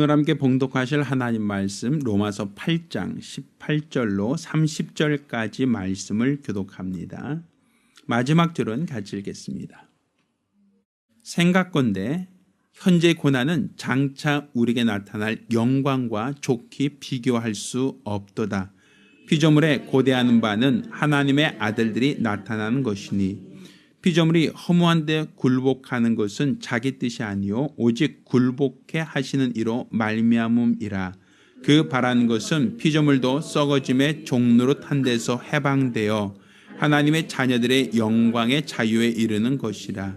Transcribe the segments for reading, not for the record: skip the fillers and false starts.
오늘 함께 봉독하실 하나님 말씀 로마서 8장 18절로 30절까지 말씀을 교독합니다. 마지막 줄은 같이 읽겠습니다. 생각건대 현재 고난은 장차 우리에게 나타날 영광과 좋게 비교할 수 없도다. 피조물에 고대하는 바는 하나님의 아들들이 나타나는 것이니 피조물이 허무한 데 굴복하는 것은 자기 뜻이 아니요 오직 굴복해 하시는 이로 말미암음이라. 그 바라는 것은 피조물도 썩어짐의 종노릇한 데서 해방되어 하나님의 자녀들의 영광의 자유에 이르는 것이라.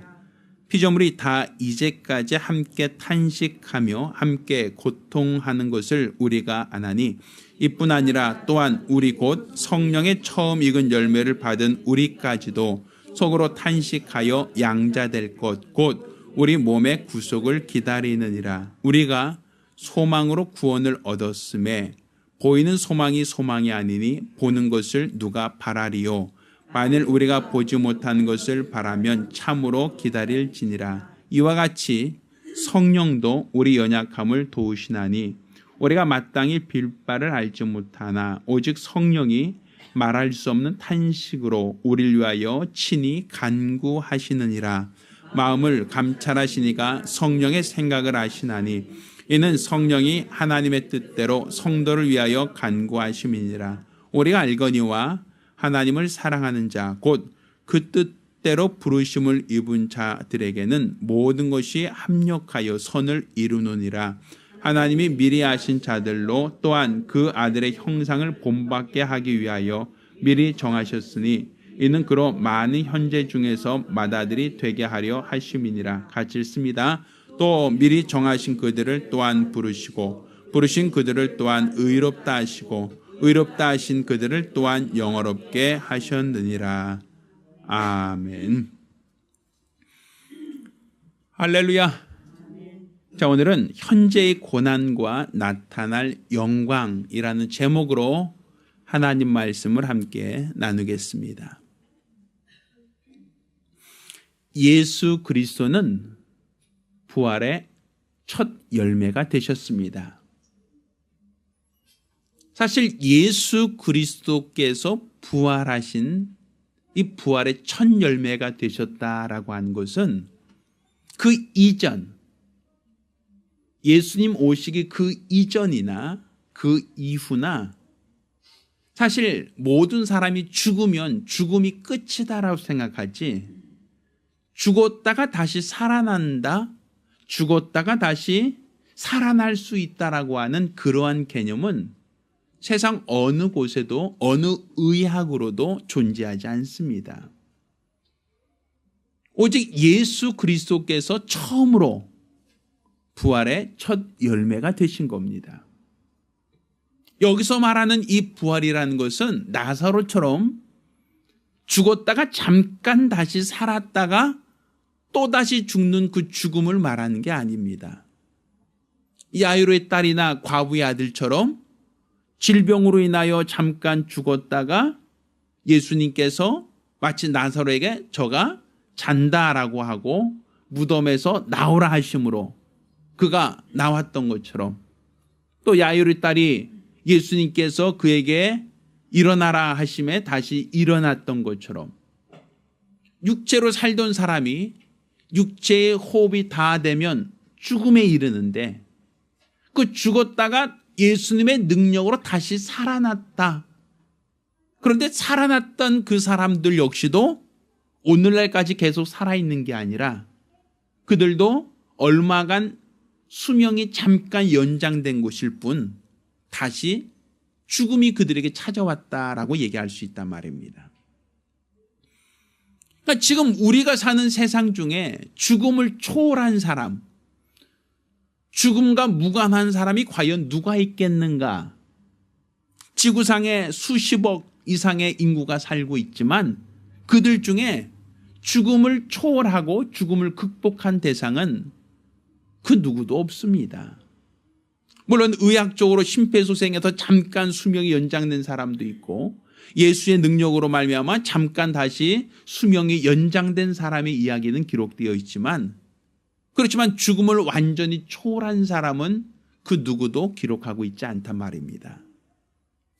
피조물이 다 이제까지 함께 탄식하며 함께 고통하는 것을 우리가 아나니 이뿐 아니라 또한 우리 곧 성령의 처음 익은 열매를 받은 우리까지도 속으로 탄식하여 양자될 것 곧 우리 몸의 구속을 기다리느니라. 우리가 소망으로 구원을 얻었음에 보이는 소망이 소망이 아니니 보는 것을 누가 바라리요. 만일 우리가 보지 못하는 것을 바라면 참으로 기다릴지니라. 이와 같이 성령도 우리 연약함을 도우시나니 우리가 마땅히 빌 바를 알지 못하나 오직 성령이 말할 수 없는 탄식으로 우리를 위하여 친히 간구하시느니라. 마음을 감찰하시니가 성령의 생각을 아시나니 이는 성령이 하나님의 뜻대로 성도를 위하여 간구하심이니라. 우리가 알거니와 하나님을 사랑하는 자 곧 그 뜻대로 부르심을 입은 자들에게는 모든 것이 합력하여 선을 이루느니라. 하나님이 미리 아신 자들로 또한 그 아들의 형상을 본받게 하기 위하여 미리 정하셨으니 이는 그로 많은 현재 중에서 맏아들이 되게 하려 하심이니라. 같이 읽습니다. 또 미리 정하신 그들을 또한 부르시고 부르신 그들을 또한 의롭다 하시고 의롭다 하신 그들을 또한 영화롭게 하셨느니라. 아멘. 할렐루야. 자, 오늘은 현재의 고난과 나타날 영광이라는 제목으로 하나님 말씀을 함께 나누겠습니다. 예수 그리스도는 부활의 첫 열매가 되셨습니다. 사실 예수 그리스도께서 부활하신 이 부활의 첫 열매가 되셨다라고 하는 것은 그 이전 예수님 오시기 그 이전이나 그 이후나 사실 모든 사람이 죽으면 죽음이 끝이다라고 생각하지 죽었다가 다시 살아난다, 죽었다가 다시 살아날 수 있다라고 하는 그러한 개념은 세상 어느 곳에도 어느 의학으로도 존재하지 않습니다. 오직 예수 그리스도께서 처음으로 부활의 첫 열매가 되신 겁니다. 여기서 말하는 이 부활이라는 것은 나사로처럼 죽었다가 잠깐 다시 살았다가 또다시 죽는 그 죽음을 말하는 게 아닙니다. 야이로의 딸이나 과부의 아들처럼 질병으로 인하여 잠깐 죽었다가 예수님께서 마치 나사로에게 저가 잔다라고 하고 무덤에서 나오라 하심으로 그가 나왔던 것처럼 또 야이로의 딸이 예수님께서 그에게 일어나라 하심에 다시 일어났던 것처럼 육체로 살던 사람이 육체의 호흡이 다 되면 죽음에 이르는데 그 죽었다가 예수님의 능력으로 다시 살아났다. 그런데 살아났던 그 사람들 역시도 오늘날까지 계속 살아있는 게 아니라 그들도 얼마간 수명이 잠깐 연장된 것일 뿐 다시 죽음이 그들에게 찾아왔다라고 얘기할 수 있단 말입니다. 그러니까 지금 우리가 사는 세상 중에 죽음을 초월한 사람, 죽음과 무관한 사람이 과연 누가 있겠는가? 지구상에 수십억 이상의 인구가 살고 있지만 그들 중에 죽음을 초월하고 죽음을 극복한 대상은 그 누구도 없습니다. 물론 의학적으로 심폐소생해서 잠깐 수명이 연장된 사람도 있고 예수의 능력으로 말미암아 잠깐 다시 수명이 연장된 사람의 이야기는 기록되어 있지만 그렇지만 죽음을 완전히 초월한 사람은 그 누구도 기록하고 있지 않단 말입니다.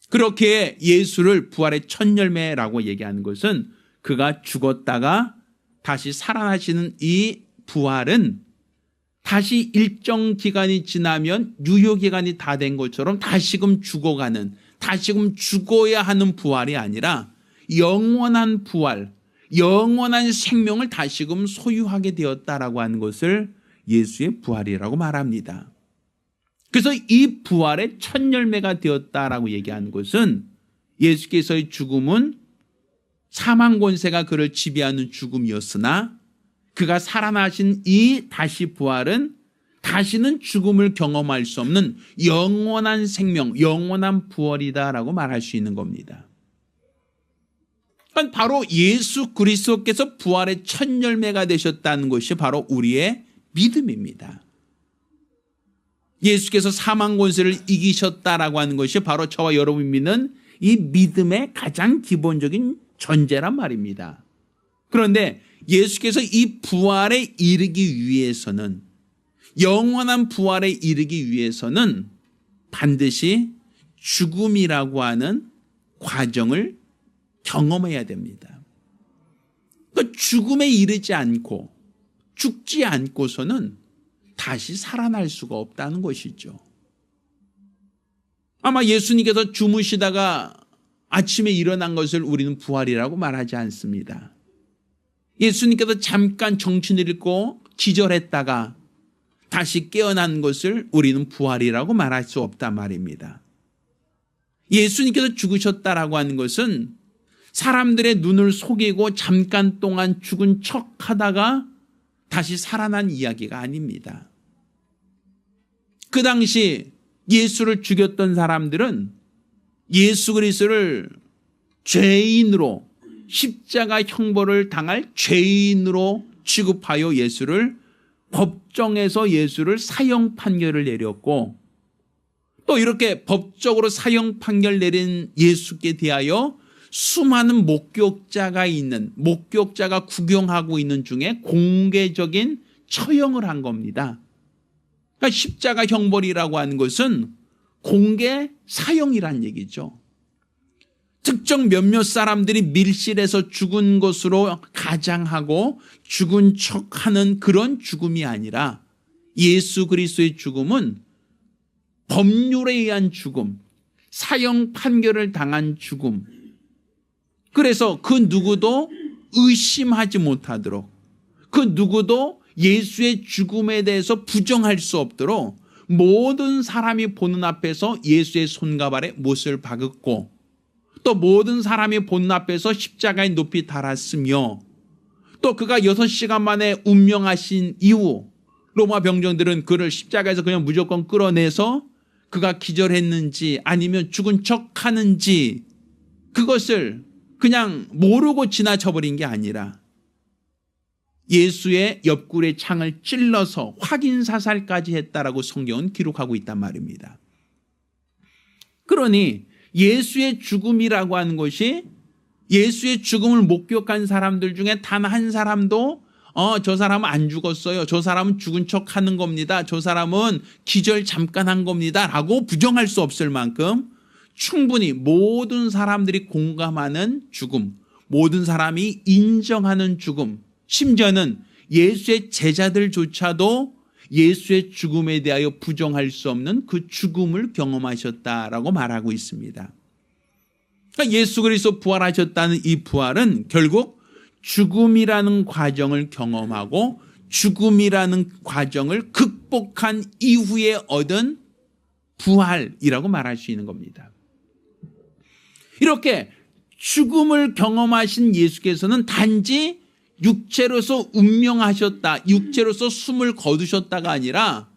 그렇게 예수를 부활의 첫 열매라고 얘기하는 것은 그가 죽었다가 다시 살아나시는 이 부활은 다시 일정 기간이 지나면 유효기간이 다 된 것처럼 다시금 죽어가는, 다시금 죽어야 하는 부활이 아니라 영원한 부활, 영원한 생명을 다시금 소유하게 되었다라고 하는 것을 예수의 부활이라고 말합니다. 그래서 이 부활의 첫 열매가 되었다라고 얘기하는 것은 예수께서의 죽음은 사망 권세가 그를 지배하는 죽음이었으나 그가 살아나신 이 다시 부활은 다시는 죽음을 경험할 수 없는 영원한 생명, 영원한 부활이다라고 말할 수 있는 겁니다. 그러니까 바로 예수 그리스도께서 부활의 첫 열매가 되셨다는 것이 바로 우리의 믿음입니다. 예수께서 사망 권세를 이기셨다라고 하는 것이 바로 저와 여러분이 믿는 이 믿음의 가장 기본적인 전제란 말입니다. 그런데 예수께서 이 부활에 이르기 위해서는, 영원한 부활에 이르기 위해서는 반드시 죽음이라고 하는 과정을 경험해야 됩니다. 그러니까 죽음에 이르지 않고 죽지 않고서는 다시 살아날 수가 없다는 것이죠. 아마 예수님께서 주무시다가 아침에 일어난 것을 우리는 부활이라고 말하지 않습니다. 예수님께서 잠깐 정신을 잃고 기절했다가 다시 깨어난 것을 우리는 부활이라고 말할 수 없단 말입니다. 예수님께서 죽으셨다라고 하는 것은 사람들의 눈을 속이고 잠깐 동안 죽은 척하다가 다시 살아난 이야기가 아닙니다. 그 당시 예수를 죽였던 사람들은 예수 그리스도를 죄인으로, 십자가 형벌을 당할 죄인으로 취급하여 예수를 법정에서 예수를 사형 판결을 내렸고, 또 이렇게 법적으로 사형 판결 내린 예수께 대하여 수많은 목격자가 구경하고 있는 중에 공개적인 처형을 한 겁니다. 그러니까 십자가 형벌이라고 하는 것은 공개 사형이란 얘기죠. 특정 몇몇 사람들이 밀실에서 죽은 것으로 가장하고 죽은 척하는 그런 죽음이 아니라 예수 그리스도의 죽음은 법률에 의한 죽음, 사형 판결을 당한 죽음, 그래서 그 누구도 의심하지 못하도록, 그 누구도 예수의 죽음에 대해서 부정할 수 없도록 모든 사람이 보는 앞에서 예수의 손과 발에 못을 박았고, 또 모든 사람이 보는 앞에서 십자가에 높이 달았으며, 또 그가 6시간 만에 운명하신 이후 로마 병정들은 그를 십자가에서 그냥 무조건 끌어내서 그가 기절했는지 아니면 죽은 척하는지 그것을 그냥 모르고 지나쳐버린 게 아니라 예수의 옆구리에 창을 찔러서 확인 사살까지 했다라고 성경은 기록하고 있단 말입니다. 그러니 예수의 죽음이라고 하는 것이 예수의 죽음을 목격한 사람들 중에 단 한 사람도 저 사람은 안 죽었어요, 저 사람은 죽은 척하는 겁니다, 저 사람은 기절 잠깐 한 겁니다 라고 부정할 수 없을 만큼 충분히 모든 사람들이 공감하는 죽음, 모든 사람이 인정하는 죽음, 심지어는 예수의 제자들조차도 예수의 죽음에 대하여 부정할 수 없는 그 죽음을 경험하셨다라고 말하고 있습니다. 그러니까 예수 그리스도 부활하셨다는 이 부활은 결국 죽음이라는 과정을 경험하고 죽음이라는 과정을 극복한 이후에 얻은 부활이라고 말할 수 있는 겁니다. 이렇게 죽음을 경험하신 예수께서는 단지 육체로서 운명하셨다, 육체로서 숨을 거두셨다가 아니라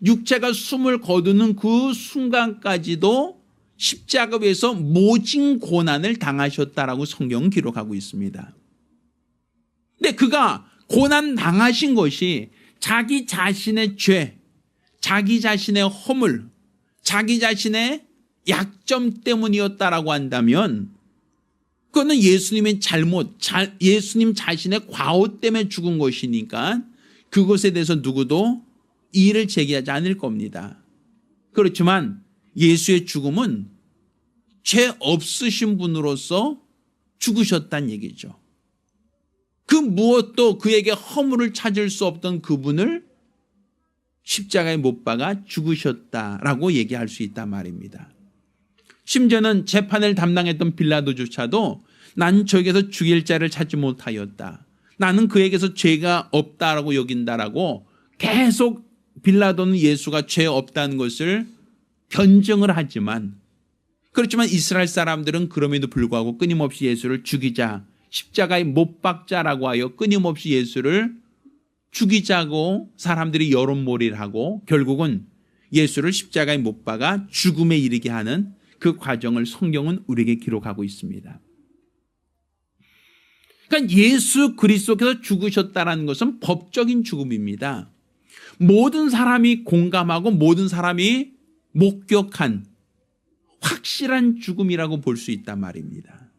육체가 숨을 거두는 그 순간까지도 십자가 위에서 모진 고난을 당하셨다라고 성경은 기록하고 있습니다. 근데 그가 고난 당하신 것이 자기 자신의 죄, 자기 자신의 허물, 자기 자신의 약점 때문이었다라고 한다면 그거는 예수님의 잘못, 예수님 자신의 과오 때문에 죽은 것이니까 그것에 대해서 누구도 이의를 제기하지 않을 겁니다. 그렇지만 예수의 죽음은 죄 없으신 분으로서 죽으셨다는 얘기죠. 그 무엇도 그에게 허물을 찾을 수 없던 그분을 십자가에 못 박아 죽으셨다라고 얘기할 수 있단 말입니다. 심지어는 재판을 담당했던 빌라도조차도 난 저에게서 죽일 자를 찾지 못하였다. 나는 그에게서 죄가 없다라고 여긴다라고 계속 빌라도는 예수가 죄 없다는 것을 변증을 하지만, 그렇지만 이스라엘 사람들은 그럼에도 불구하고 끊임없이 예수를 죽이자, 십자가에 못 박자라고 하여 끊임없이 예수를 죽이자고 사람들이 여론몰이를 하고 결국은 예수를 십자가에 못 박아 죽음에 이르게 하는 그 과정을 성경은 우리에게 기록하고 있습니다. 그러니까 예수 그리스도께서 죽으셨다는 것은 법적인 죽음입니다. 모든 사람이 공감하고 모든 사람이 목격한 확실한 죽음이라고 볼 수 있단 말입니다.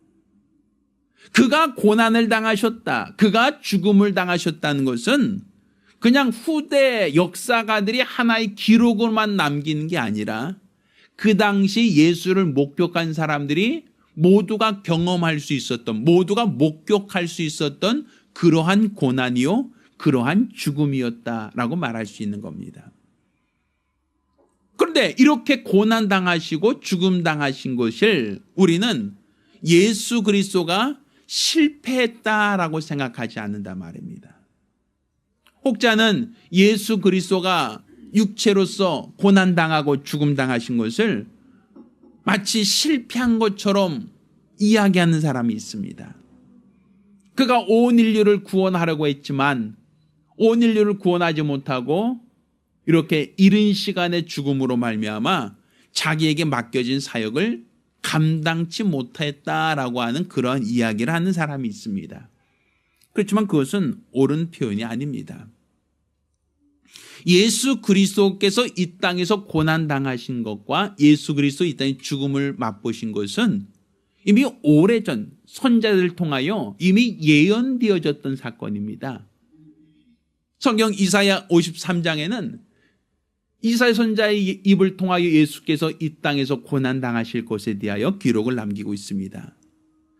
그가 고난을 당하셨다, 그가 죽음을 당하셨다는 것은 그냥 후대 역사가들이 하나의 기록으로만 남기는 게 아니라 그 당시 예수를 목격한 사람들이 모두가 경험할 수 있었던, 모두가 목격할 수 있었던 그러한 고난이요, 그러한 죽음이었다라고 말할 수 있는 겁니다. 그런데 이렇게 고난 당하시고 죽음 당하신 것을 우리는 예수 그리스도가 실패했다라고 생각하지 않는단 말입니다. 혹자는 예수 그리스도가 육체로서 고난 당하고 죽음 당하신 것을 마치 실패한 것처럼 이야기하는 사람이 있습니다. 그가 온 인류를 구원하려고 했지만 온 인류를 구원하지 못하고 이렇게 이른 시간에 죽음으로 말미암아 자기에게 맡겨진 사역을 감당치 못했다라고 하는 그런 이야기를 하는 사람이 있습니다. 그렇지만 그것은 옳은 표현이 아닙니다. 예수 그리스도께서 이 땅에서 고난당하신 것과 예수 그리스도 이 땅에 죽음을 맛보신 것은 이미 오래전 선자들을 통하여 이미 예언되어졌던 사건입니다. 성경 이사야 53장에는 이사야 선자의 입을 통하여 예수께서 이 땅에서 고난당하실 것에 대하여 기록을 남기고 있습니다.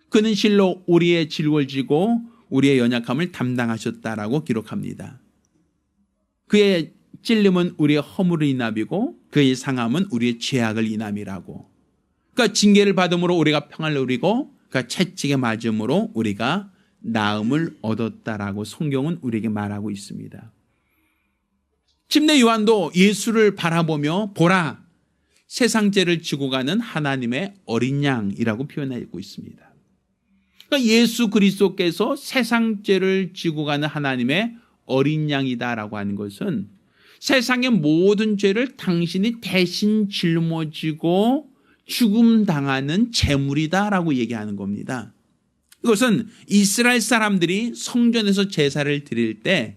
그는 실로 우리의 질고를 지고 우리의 연약함을 담당하셨다라고 기록합니다. 그의 찔림은 우리의 허물을 인함이고 그의 상함은 우리의 죄악을 인함이라고. 그러니까 징계를 받음으로 우리가 평안을 누리고 그러니까 채찍에 맞음으로 우리가 나음을 얻었다라고 성경은 우리에게 말하고 있습니다. 침례 요한도 예수를 바라보며 보라, 세상 죄를 지고 가는 하나님의 어린 양이라고 표현하고 있습니다. 그러니까 예수 그리스도께서 세상 죄를 지고 가는 하나님의 어린 양이다라고 하는 것은 세상의 모든 죄를 당신이 대신 짊어지고 죽음당하는 제물이다라고 얘기하는 겁니다. 이것은 이스라엘 사람들이 성전에서 제사를 드릴 때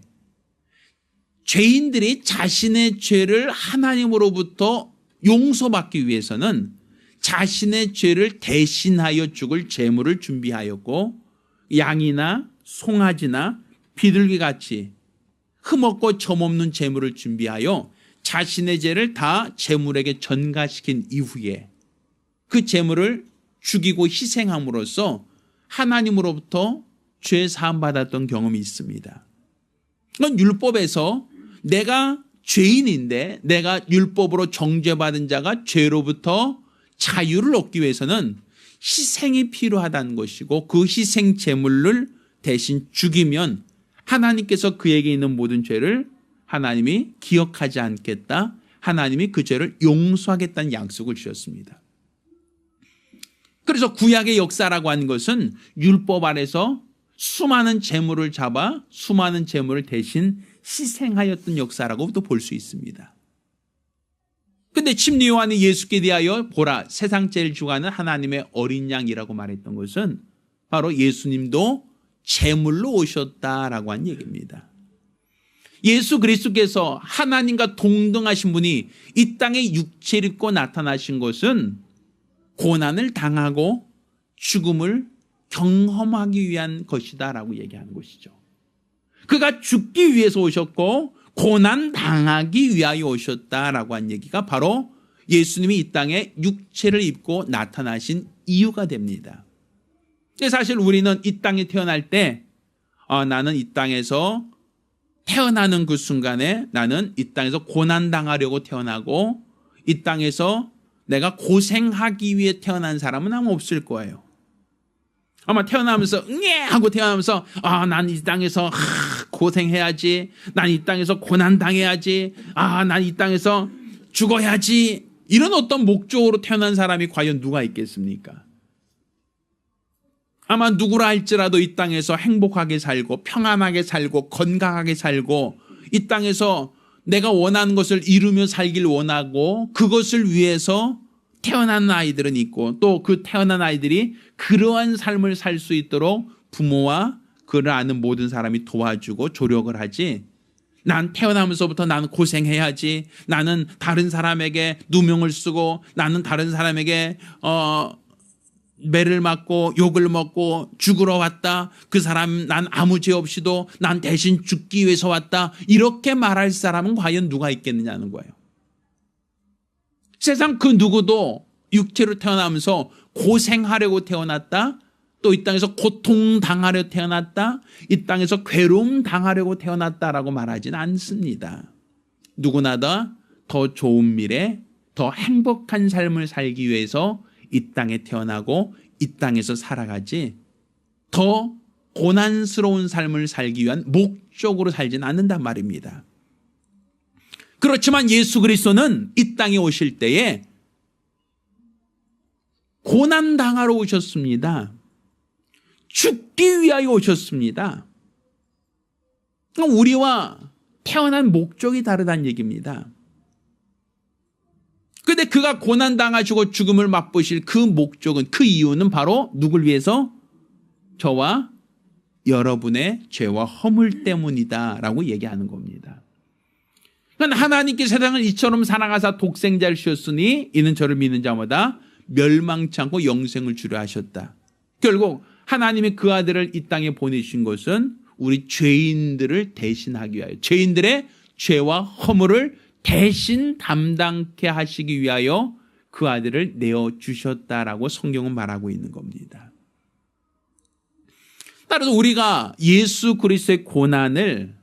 죄인들이 자신의 죄를 하나님으로부터 용서받기 위해서는 자신의 죄를 대신하여 죽을 제물을 준비하였고 양이나 송아지나 비둘기같이 흠없고 점없는 제물을 준비하여 자신의 죄를 다 제물에게 전가시킨 이후에 그 제물을 죽이고 희생함으로써 하나님으로부터 죄 사함 받았던 경험이 있습니다. 그건 율법에서 내가 죄인인데 내가 율법으로 정죄받은 자가 죄로부터 자유를 얻기 위해서는 희생이 필요하다는 것이고 그 희생 제물을 대신 죽이면 하나님께서 그에게 있는 모든 죄를 하나님이 기억하지 않겠다. 하나님이 그 죄를 용서하겠다는 약속을 주셨습니다. 그래서 구약의 역사라고 하는 것은 율법 안에서 수많은 제물을 잡아 수많은 제물을 대신 희생하였던 역사라고도 볼 수 있습니다. 그런데 침례 요한이 예수께 대하여 보라, 세상 죄를 지고 가는 하나님의 어린 양이라고 말했던 것은 바로 예수님도 제물로 오셨다라고 한 얘기입니다. 예수 그리스도께서 하나님과 동등하신 분이 이 땅에 육체를 입고 나타나신 것은 고난을 당하고 죽음을 경험하기 위한 것이다라고 얘기하는 것이죠. 그가 죽기 위해서 오셨고 고난 당하기 위하여 오셨다라고 한 얘기가 바로 예수님이 이 땅에 육체를 입고 나타나신 이유가 됩니다. 사실 우리는 이 땅에 태어날 때 나는 이 땅에서 태어나는 그 순간에 나는 이 땅에서 고난당하려고 태어나고 이 땅에서 내가 고생하기 위해 태어난 사람은 아마 없을 거예요. 아마 태어나면서 응애 하고 태어나면서 난 이 땅에서 고생해야지, 난 이 땅에서 고난당해야지, 난 이 땅에서 죽어야지, 이런 어떤 목적으로 태어난 사람이 과연 누가 있겠습니까? 아마 누구라 할지라도 이 땅에서 행복하게 살고 평안하게 살고 건강하게 살고 이 땅에서 내가 원하는 것을 이루며 살길 원하고 그것을 위해서 태어난 아이들은 있고 또 그 태어난 아이들이 그러한 삶을 살 수 있도록 부모와 그를 아는 모든 사람이 도와주고 조력을 하지, 난 태어나면서부터 나는 고생해야지, 나는 다른 사람에게 누명을 쓰고 나는 다른 사람에게 매를 맞고 욕을 먹고 죽으러 왔다, 그 사람 난 아무 죄 없이도 난 대신 죽기 위해서 왔다, 이렇게 말할 사람은 과연 누가 있겠느냐는 거예요. 세상 그 누구도 육체로 태어나면서 고생하려고 태어났다, 또 이 땅에서 고통당하려 태어났다, 이 땅에서 괴로움 당하려고 태어났다라고 말하진 않습니다. 누구나 다 더 좋은 미래, 더 행복한 삶을 살기 위해서 이 땅에 태어나고 이 땅에서 살아가지 더 고난스러운 삶을 살기 위한 목적으로 살지는 않는단 말입니다. 그렇지만 예수 그리스도는 이 땅에 오실 때에 고난당하러 오셨습니다. 죽기 위하여 오셨습니다. 우리와 태어난 목적이 다르다는 얘기입니다. 그런데 그가 고난당하시고 죽음을 맛보실 그 목적은, 그 이유는 바로 누굴 위해서? 저와 여러분의 죄와 허물 때문이다라고 얘기하는 겁니다. 그러니까 하나님께 세상을 이처럼 사랑하사 독생자를 주셨으니 이는 저를 믿는 자마다 멸망치 않고 영생을 주려 하셨다. 결국 하나님이 그 아들을 이 땅에 보내신 것은 우리 죄인들을 대신하기 위하여, 죄인들의 죄와 허물을 대신 담당케 하시기 위하여 그 아들을 내어주셨다라고 성경은 말하고 있는 겁니다. 따라서 우리가 예수 그리스도의 고난을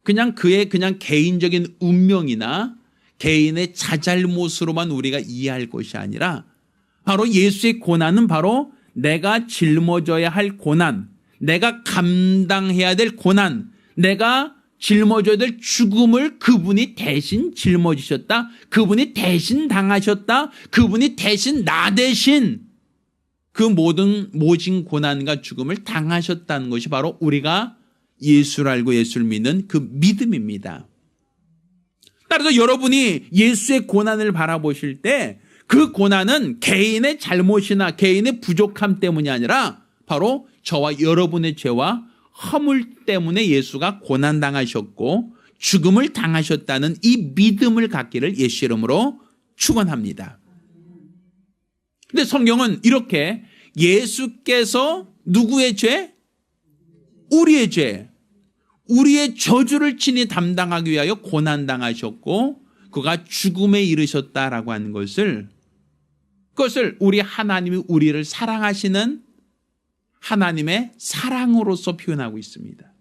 그냥 그의 개인적인 운명이나 개인의 자잘못으로만 우리가 이해할 것이 아니라 바로 예수의 고난은 바로 내가 짊어져야 할 고난, 내가 감당해야 될 고난, 내가 짊어져야 될 죽음을 그분이 대신 짊어지셨다, 그분이 대신 당하셨다, 그분이 대신 나 대신 그 모진 고난과 죽음을 당하셨다는 것이 바로 우리가 예수를 알고 예수를 믿는 그 믿음입니다. 따라서 여러분이 예수의 고난을 바라보실 때 그 고난은 개인의 잘못이나 개인의 부족함 때문이 아니라 바로 저와 여러분의 죄와 허물 때문에 예수가 고난당하셨고 죽음을 당하셨다는 이 믿음을 갖기를 예수 이름으로 축원합니다. 근데 성경은 이렇게 예수께서 누구의 죄? 우리의 죄, 우리의 저주를 친히 담당하기 위하여 고난당하셨고 그가 죽음에 이르셨다라고 하는 그것을 우리 하나님이 우리를 사랑하시는 하나님의 사랑으로서 표현하고 있습니다.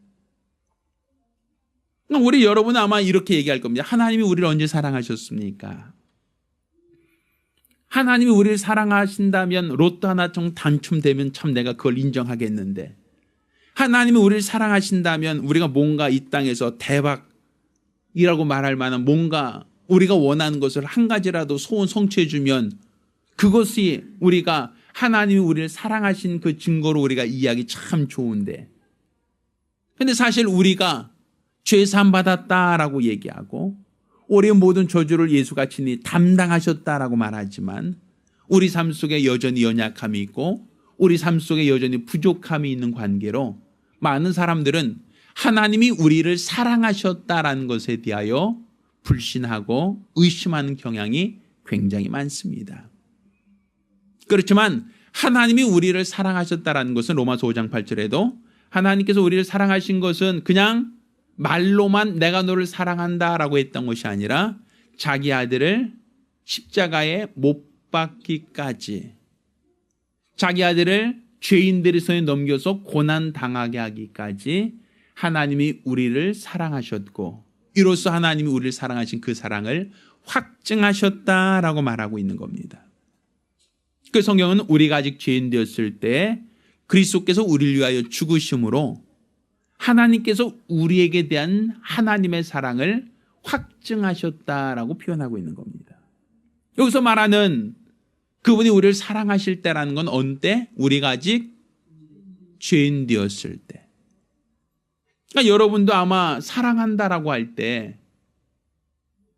우리 여러분은 아마 이렇게 얘기할 겁니다. 하나님이 우리를 언제 사랑하셨습니까? 하나님이 우리를 사랑하신다면 로또 하나 좀 당첨되면 참 내가 그걸 인정하겠는데, 하나님이 우리를 사랑하신다면 우리가 뭔가 이 땅에서 대박이라고 말할 만한 뭔가 우리가 원하는 것을 한 가지라도 소원 성취해 주면 그것이 우리가 하나님이 우리를 사랑하신 그 증거로 우리가 이해하기 참 좋은데, 그런데 사실 우리가 죄사함 받았다라고 얘기하고 우리의 모든 저주를 예수가 친히 담당하셨다라고 말하지만 우리 삶 속에 여전히 연약함이 있고 우리 삶 속에 여전히 부족함이 있는 관계로 많은 사람들은 하나님이 우리를 사랑하셨다라는 것에 대하여 불신하고 의심하는 경향이 굉장히 많습니다. 그렇지만 하나님이 우리를 사랑하셨다라는 것은 로마서 5장 8절에도 하나님께서 우리를 사랑하신 것은 그냥 말로만 내가 너를 사랑한다라고 했던 것이 아니라 자기 아들을 십자가에 못 박기까지 자기 아들을 죄인들의 손에 넘겨서 고난 당하게 하기까지 하나님이 우리를 사랑하셨고 이로써 하나님이 우리를 사랑하신 그 사랑을 확증하셨다라고 말하고 있는 겁니다. 그 성경은 우리가 아직 죄인 되었을 때 그리스도께서 우리를 위하여 죽으심으로 하나님께서 우리에게 대한 하나님의 사랑을 확증하셨다라고 표현하고 있는 겁니다. 여기서 말하는 그분이 우리를 사랑하실 때라는 건 언제? 우리가 아직 죄인 되었을 때. 그러니까 여러분도 아마 사랑한다라고 할 때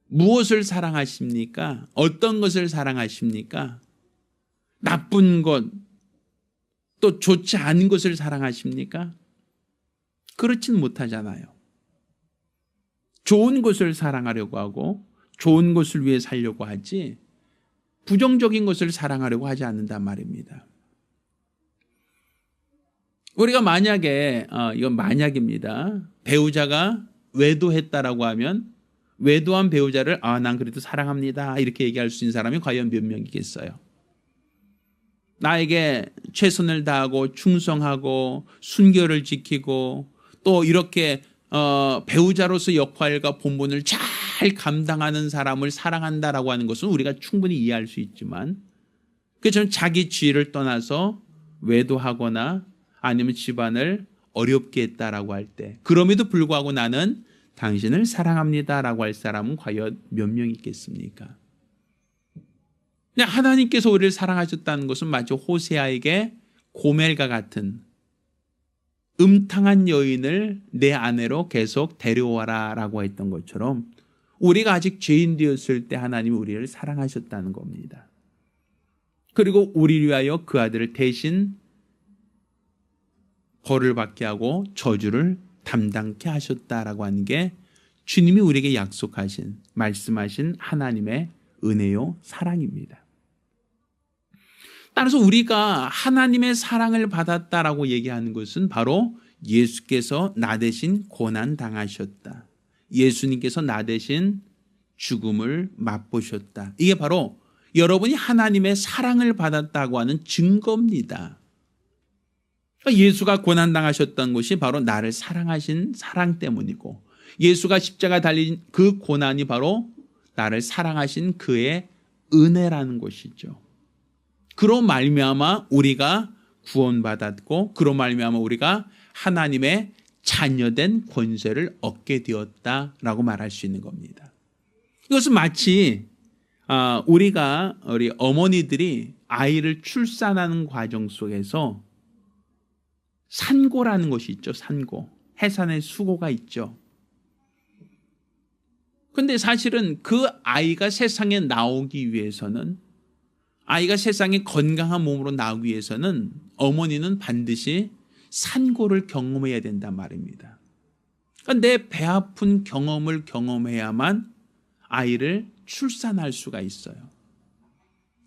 무엇을 사랑하십니까? 어떤 것을 사랑하십니까? 나쁜 것, 또 좋지 않은 것을 사랑하십니까? 그렇진 못하잖아요. 좋은 것을 사랑하려고 하고 좋은 것을 위해 살려고 하지 부정적인 것을 사랑하려고 하지 않는단 말입니다. 우리가 만약에 이건 만약입니다. 배우자가 외도했다라고 하면 외도한 배우자를 난 그래도 사랑합니다 이렇게 얘기할 수 있는 사람이 과연 몇 명이겠어요? 나에게 최선을 다하고 충성하고 순결을 지키고 또 이렇게 배우자로서 역할과 본분을 잘 감당하는 사람을 사랑한다라고 하는 것은 우리가 충분히 이해할 수 있지만 그처럼 자기 지위를 떠나서 외도하거나 아니면 집안을 어렵게 했다라고 할 때 그럼에도 불구하고 나는 당신을 사랑합니다라고 할 사람은 과연 몇 명 있겠습니까? 하나님께서 우리를 사랑하셨다는 것은 마치 호세아에게 고멜과 같은 음탕한 여인을 내 아내로 계속 데려와라 라고 했던 것처럼 우리가 아직 죄인 되었을 때 하나님이 우리를 사랑하셨다는 겁니다. 그리고 우리를 위하여 그 아들을 대신 벌을 받게 하고 저주를 담당케 하셨다라고 하는 게 주님이 우리에게 약속하신 말씀하신 하나님의 은혜요 사랑입니다. 따라서 우리가 하나님의 사랑을 받았다라고 얘기하는 것은 바로 예수께서 나 대신 고난 당하셨다. 예수님께서 나 대신 죽음을 맛보셨다. 이게 바로 여러분이 하나님의 사랑을 받았다고 하는 증거입니다. 예수가 고난 당하셨던 것이 바로 나를 사랑하신 사랑 때문이고 예수가 십자가 달린 그 고난이 바로 나를 사랑하신 그의 은혜라는 것이죠. 그로 말미암아 우리가 구원받았고 그로 말미암아 우리가 하나님의 자녀된 권세를 얻게 되었다라고 말할 수 있는 겁니다. 이것은 마치 우리 어머니들이 아이를 출산하는 과정 속에서 산고라는 것이 있죠. 산고. 해산의 수고가 있죠. 그런데 사실은 그 아이가 세상에 나오기 위해서는 아이가 세상에 건강한 몸으로 나오기 위해서는 어머니는 반드시 산고를 경험해야 된단 말입니다. 그러니까 내 배 아픈 경험을 경험해야만 아이를 출산할 수가 있어요.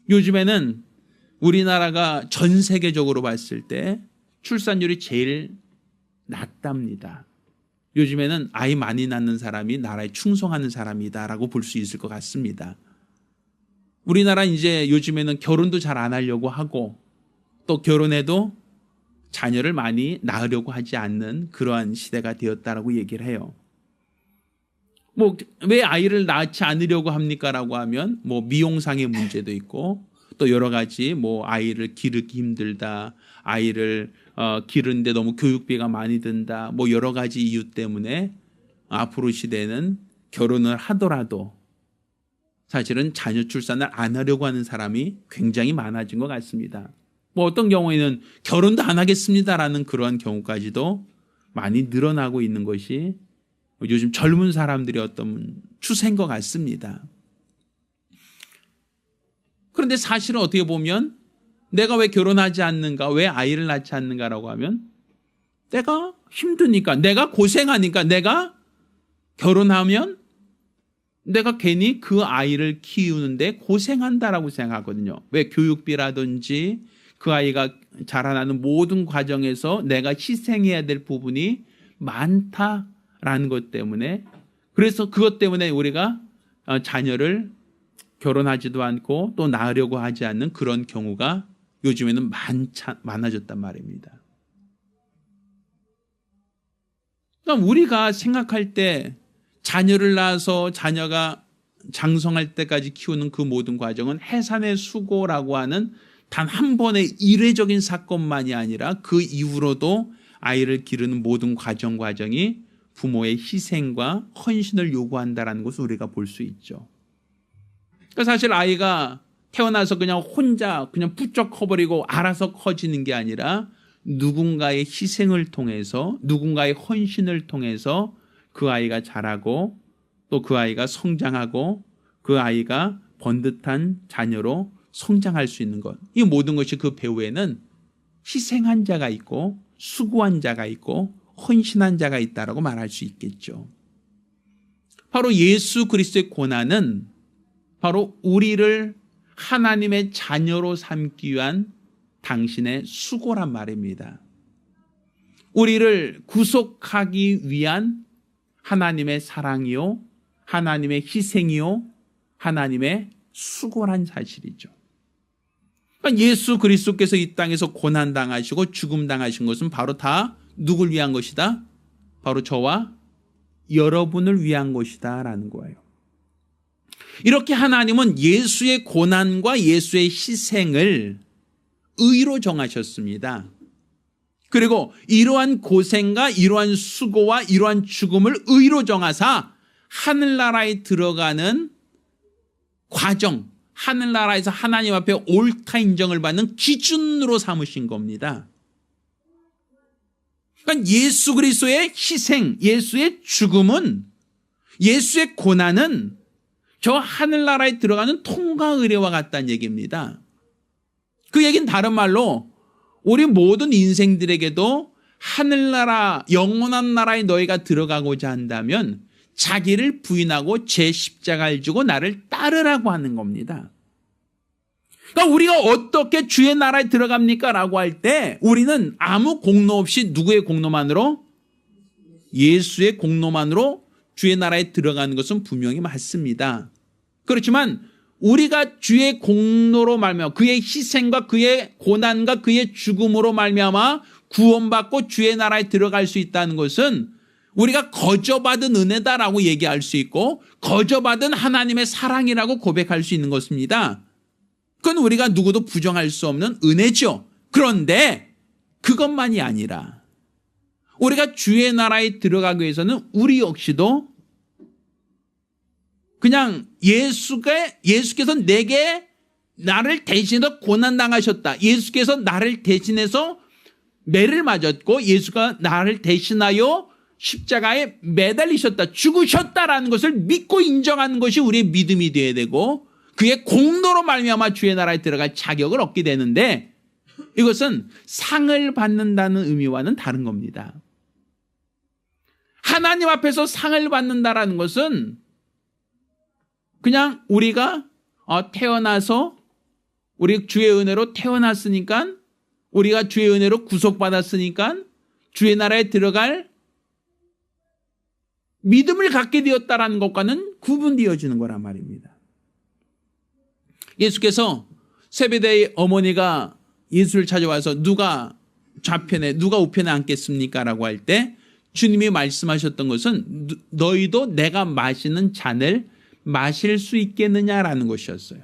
요즘에는 우리나라가 전 세계적으로 봤을 때 출산율이 제일 낮답니다. 요즘에는 아이 많이 낳는 사람이 나라에 충성하는 사람이다라고 볼 수 있을 것 같습니다. 우리나라 이제 요즘에는 결혼도 잘 안 하려고 하고 또 결혼해도 자녀를 많이 낳으려고 하지 않는 그러한 시대가 되었다라고 얘기를 해요. 왜 아이를 낳지 않으려고 합니까라고 하면 미용상의 문제도 있고 또 여러 가지 아이를 기르기 힘들다, 아이를 기르는데 너무 교육비가 많이 든다, 여러 가지 이유 때문에 앞으로 시대는 결혼을 하더라도 사실은 자녀 출산을 안 하려고 하는 사람이 굉장히 많아진 것 같습니다. 어떤 경우에는 결혼도 안 하겠습니다라는 그러한 경우까지도 많이 늘어나고 있는 것이 요즘 젊은 사람들의 어떤 추세인 것 같습니다. 그런데 사실은 어떻게 보면 내가 왜 결혼하지 않는가, 왜 아이를 낳지 않는가라고 하면 내가 힘드니까, 내가 고생하니까, 내가 결혼하면 내가 괜히 그 아이를 키우는데 고생한다라고 생각하거든요. 왜 교육비라든지 그 아이가 자라나는 모든 과정에서 내가 희생해야 될 부분이 많다라는 것 때문에, 그래서 그것 때문에 우리가 자녀를 결혼하지도 않고 또 낳으려고 하지 않는 그런 경우가 요즘에는 많아졌단 말입니다. 그러니까 우리가 생각할 때 자녀를 낳아서 자녀가 장성할 때까지 키우는 그 모든 과정은 해산의 수고라고 하는 단 한 번의 이례적인 사건만이 아니라 그 이후로도 아이를 기르는 모든 과정이 부모의 희생과 헌신을 요구한다는 것을 우리가 볼 수 있죠. 그러니까 사실 아이가 태어나서 그냥 혼자 그냥 부쩍 커버리고 알아서 커지는 게 아니라 누군가의 희생을 통해서 누군가의 헌신을 통해서 그 아이가 자라고 또 그 아이가 성장하고 그 아이가 번듯한 자녀로 성장할 수 있는 것. 이 모든 것이 그 배후에는 희생한 자가 있고 수고한 자가 있고 헌신한 자가 있다라고 말할 수 있겠죠. 바로 예수 그리스도의 고난은 바로 우리를 하나님의 자녀로 삼기 위한 당신의 수고란 말입니다. 우리를 구속하기 위한 하나님의 사랑이요, 하나님의 희생이요, 하나님의 수고란 사실이죠. 그러니까 예수 그리스도께서 이 땅에서 고난당하시고 죽음당하신 것은 바로 다 누굴 위한 것이다? 바로 저와 여러분을 위한 것이다 라는 거예요. 이렇게 하나님은 예수의 고난과 예수의 희생을 의로 정하셨습니다. 그리고 이러한 고생과 이러한 수고와 이러한 죽음을 의로 정하사 하늘나라에 들어가는 과정, 하늘나라에서 하나님 앞에 옳다 인정을 받는 기준으로 삼으신 겁니다. 그러니까 예수 그리스도의 희생, 예수의 죽음은, 예수의 고난은 저 하늘나라에 들어가는 통과 의례와 같다는 얘기입니다. 그 얘기는 다른 말로 우리 모든 인생들에게도 하늘나라, 영원한 나라에 너희가 들어가고자 한다면 자기를 부인하고 제 십자가를 지고 나를 따르라고 하는 겁니다. 그러니까 우리가 어떻게 주의 나라에 들어갑니까? 라고 할 때 우리는 아무 공로 없이 누구의 공로만으로? 예수의 공로만으로 주의 나라에 들어가는 것은 분명히 맞습니다. 그렇지만 우리가 주의 공로로 말미암아 그의 희생과 그의 고난과 그의 죽음으로 말미암아 구원받고 주의 나라에 들어갈 수 있다는 것은 우리가 거저받은 은혜다라고 얘기할 수 있고 거저받은 하나님의 사랑이라고 고백할 수 있는 것입니다. 그건 우리가 누구도 부정할 수 없는 은혜죠. 그런데 그것만이 아니라 우리가 주의 나라에 들어가기 위해서는 우리 역시도 그냥 예수께서 내게 나를 대신해서 고난당하셨다. 예수께서 나를 대신해서 매를 맞았고 예수가 나를 대신하여 십자가에 매달리셨다. 죽으셨다라는 것을 믿고 인정하는 것이 우리의 믿음이 되어야 되고 그의 공로로 말미암아 주의 나라에 들어갈 자격을 얻게 되는데 이것은 상을 받는다는 의미와는 다른 겁니다. 하나님 앞에서 상을 받는다라는 것은 그냥 우리가 태어나서 우리 주의 은혜로 태어났으니까 우리가 주의 은혜로 구속받았으니까 주의 나라에 들어갈 믿음을 갖게 되었다라는 것과는 구분되어지는 거란 말입니다. 예수께서 세베대의 어머니가 예수를 찾아와서 누가 좌편에 누가 우편에 앉겠습니까? 라고 할 때 주님이 말씀하셨던 것은 너희도 내가 마시는 잔을 마실 수 있겠느냐라는 것이었어요.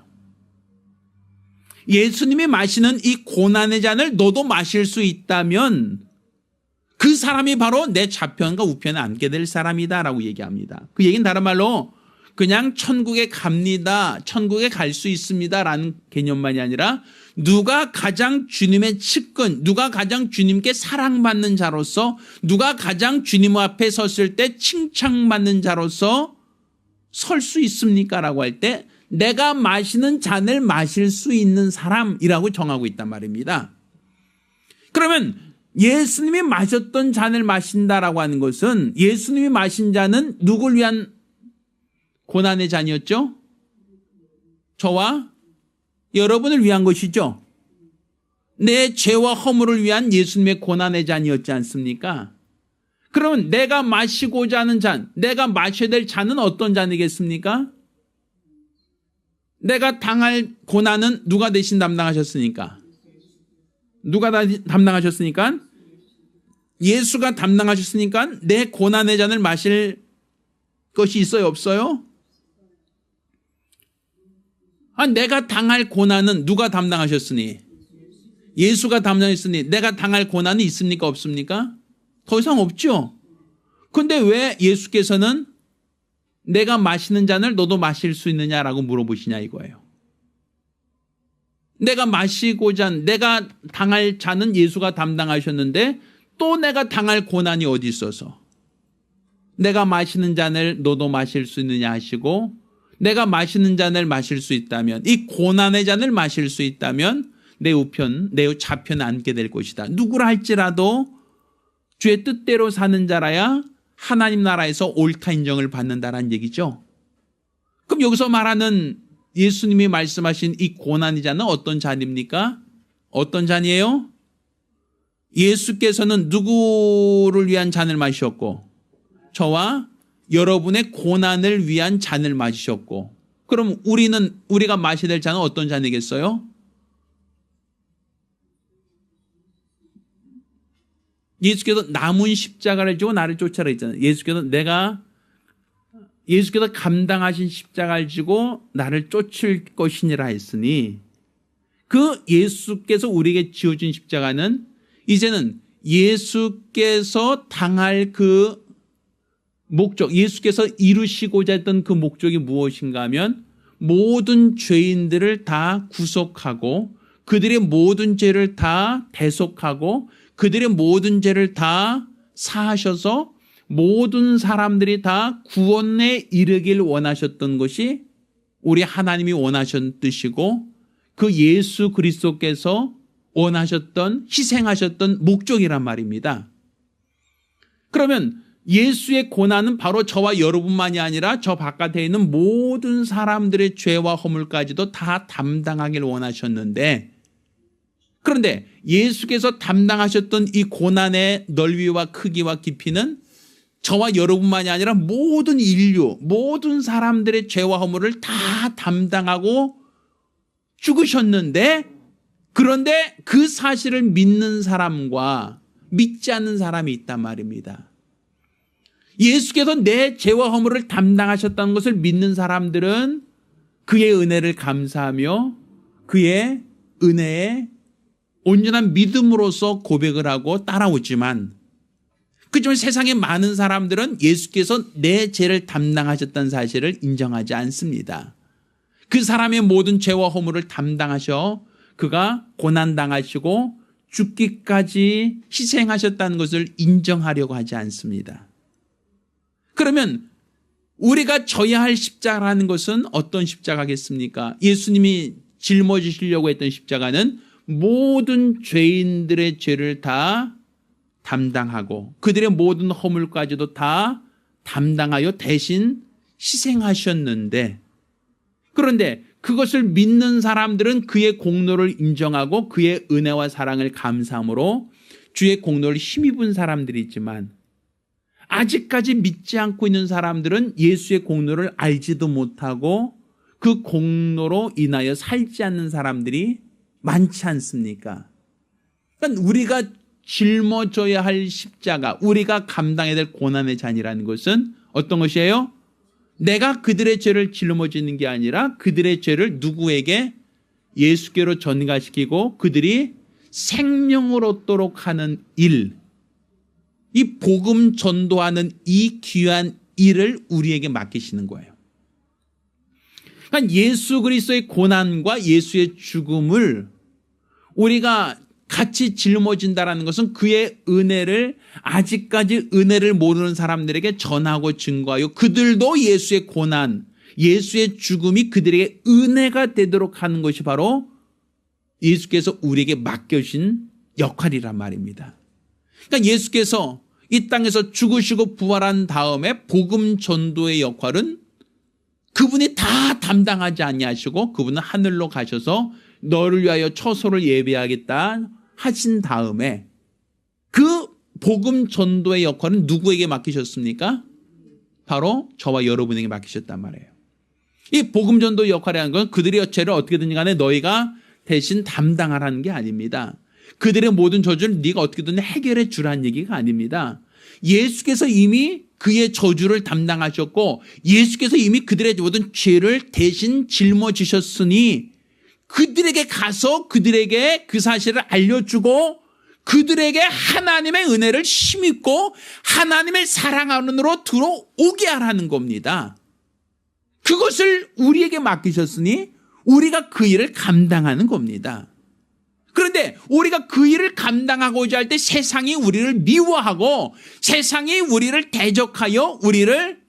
예수님이 마시는 이 고난의 잔을 너도 마실 수 있다면 그 사람이 바로 내 좌편과 우편에 앉게 될 사람이다라고 얘기합니다. 그 얘기는 다른 말로 그냥 천국에 갑니다. 천국에 갈 수 있습니다라는 개념만이 아니라 누가 가장 주님의 측근, 누가 가장 주님께 사랑받는 자로서 누가 가장 주님 앞에 섰을 때 칭찬받는 자로서 설 수 있습니까? 라고 할 때 내가 마시는 잔을 마실 수 있는 사람이라고 정하고 있단 말입니다. 그러면 예수님이 마셨던 잔을 마신다라고 하는 것은 예수님이 마신 잔은 누굴 위한 고난의 잔이었죠? 저와 여러분을 위한 것이죠. 내 죄와 허물을 위한 예수님의 고난의 잔이었지 않습니까? 그러면 내가 마시고자 하는 잔, 내가 마셔야 될 잔은 어떤 잔이겠습니까? 내가 당할 고난은 누가 대신 담당하셨으니까? 누가 담당하셨으니까? 예수가 담당하셨으니까 내 고난의 잔을 마실 것이 있어요, 없어요? 내가 당할 고난은 누가 담당하셨으니? 예수가 담당했으니 내가 당할 고난이 있습니까, 없습니까? 더 이상 없죠. 근데 왜 예수께서는 내가 마시는 잔을 너도 마실 수 있느냐라고 물어보시냐 이거예요. 내가 마시고자 내가 당할 잔은 예수가 담당하셨는데 또 내가 당할 고난이 어디 있어서 내가 마시는 잔을 너도 마실 수 있느냐 하시고, 내가 마시는 잔을 마실 수 있다면, 이 고난의 잔을 마실 수 있다면 내 우편 내 좌편에 앉게 될 것이다. 누구라 할지라도 주의 뜻대로 사는 자라야 하나님 나라에서 옳다 인정을 받는다라는 얘기죠. 그럼 여기서 말하는 예수님이 말씀하신 이 고난의 잔은 어떤 잔입니까? 어떤 잔이에요? 예수께서는 누구를 위한 잔을 마셨고 저와 여러분의 고난을 위한 잔을 마시셨고, 그럼 우리가 마셔야 될 잔은 어떤 잔이겠어요? 예수께서 남은 십자가를 지고 나를 쫓아라 했잖아요. 예수께서 감당하신 십자가를 지고 나를 쫓을 것이니라 했으니, 그 예수께서 우리에게 지어준 십자가는 이제는 예수께서 당할 그 목적, 예수께서 이루시고자 했던 그 목적이 무엇인가 하면 모든 죄인들을 다 구속하고 그들의 모든 죄를 다 대속하고 그들의 모든 죄를 다 사하셔서 모든 사람들이 다 구원에 이르길 원하셨던 것이 우리 하나님이 원하셨던 뜻이고, 그 예수 그리스도께서 원하셨던, 희생하셨던 목적이란 말입니다. 그러면 예수의 고난은 바로 저와 여러분만이 아니라 저 바깥에 있는 모든 사람들의 죄와 허물까지도 다 담당하길 원하셨는데, 그런데 예수께서 담당하셨던 이 고난의 넓이와 크기와 깊이는 저와 여러분만이 아니라 모든 인류, 모든 사람들의 죄와 허물을 다 담당하고 죽으셨는데, 그런데 그 사실을 믿는 사람과 믿지 않는 사람이 있단 말입니다. 예수께서 내 죄와 허물을 담당하셨다는 것을 믿는 사람들은 그의 은혜를 감사하며 그의 은혜에 온전한 믿음으로써 고백을 하고 따라오지만, 그렇지만 세상의 많은 사람들은 예수께서 내 죄를 담당하셨다는 사실을 인정하지 않습니다. 그 사람의 모든 죄와 허물을 담당하셔 그가 고난당하시고 죽기까지 희생하셨다는 것을 인정하려고 하지 않습니다. 그러면 우리가 져야 할 십자가라는 것은 어떤 십자가겠습니까? 예수님이 짊어지시려고 했던 십자가는 모든 죄인들의 죄를 다 담당하고 그들의 모든 허물까지도 다 담당하여 대신 희생하셨는데, 그런데 그것을 믿는 사람들은 그의 공로를 인정하고 그의 은혜와 사랑을 감사함으로 주의 공로를 힘입은 사람들이 있지만, 아직까지 믿지 않고 있는 사람들은 예수의 공로를 알지도 못하고 그 공로로 인하여 살지 않는 사람들이 많지 않습니까? 그러니까 우리가 짊어져야 할 십자가, 우리가 감당해야 될 고난의 잔이라는 것은 어떤 것이에요? 내가 그들의 죄를 짊어지는 게 아니라 그들의 죄를 누구에게? 예수께로 전가시키고 그들이 생명을 얻도록 하는 일, 이 복음 전도하는 이 귀한 일을 우리에게 맡기시는 거예요. 그러니까 예수 그리스도의 고난과 예수의 죽음을 우리가 같이 짊어진다는 것은 그의 은혜를 아직까지 은혜를 모르는 사람들에게 전하고 증거하여 그들도 예수의 고난, 예수의 죽음이 그들에게 은혜가 되도록 하는 것이 바로 예수께서 우리에게 맡겨주신 역할이란 말입니다. 그러니까 예수께서 이 땅에서 죽으시고 부활한 다음에 복음 전도의 역할은 그분이 다 담당하지 아니하시고 그분은 하늘로 가셔서 너를 위하여 처소를 예비하겠다 하신 다음에 그 복음 전도의 역할은 누구에게 맡기셨습니까? 바로 저와 여러분에게 맡기셨단 말이에요. 이 복음전도 역할을 하는 건 그들의 죄를 어떻게든 간에 너희가 대신 담당하라는 게 아닙니다. 그들의 모든 저주를 네가 어떻게든 해결해 주라는 얘기가 아닙니다. 예수께서 이미 그의 저주를 담당하셨고 예수께서 이미 그들의 모든 죄를 대신 짊어지셨으니 그들에게 가서 그들에게 그 사실을 알려주고 그들에게 하나님의 은혜를 힘입고 하나님의 사랑 안으로 들어오게 하라는 겁니다. 그것을 우리에게 맡기셨으니 우리가 그 일을 감당하는 겁니다. 그런데 우리가 그 일을 감당하고자 할 때 세상이 우리를 미워하고 세상이 우리를 대적하여 우리를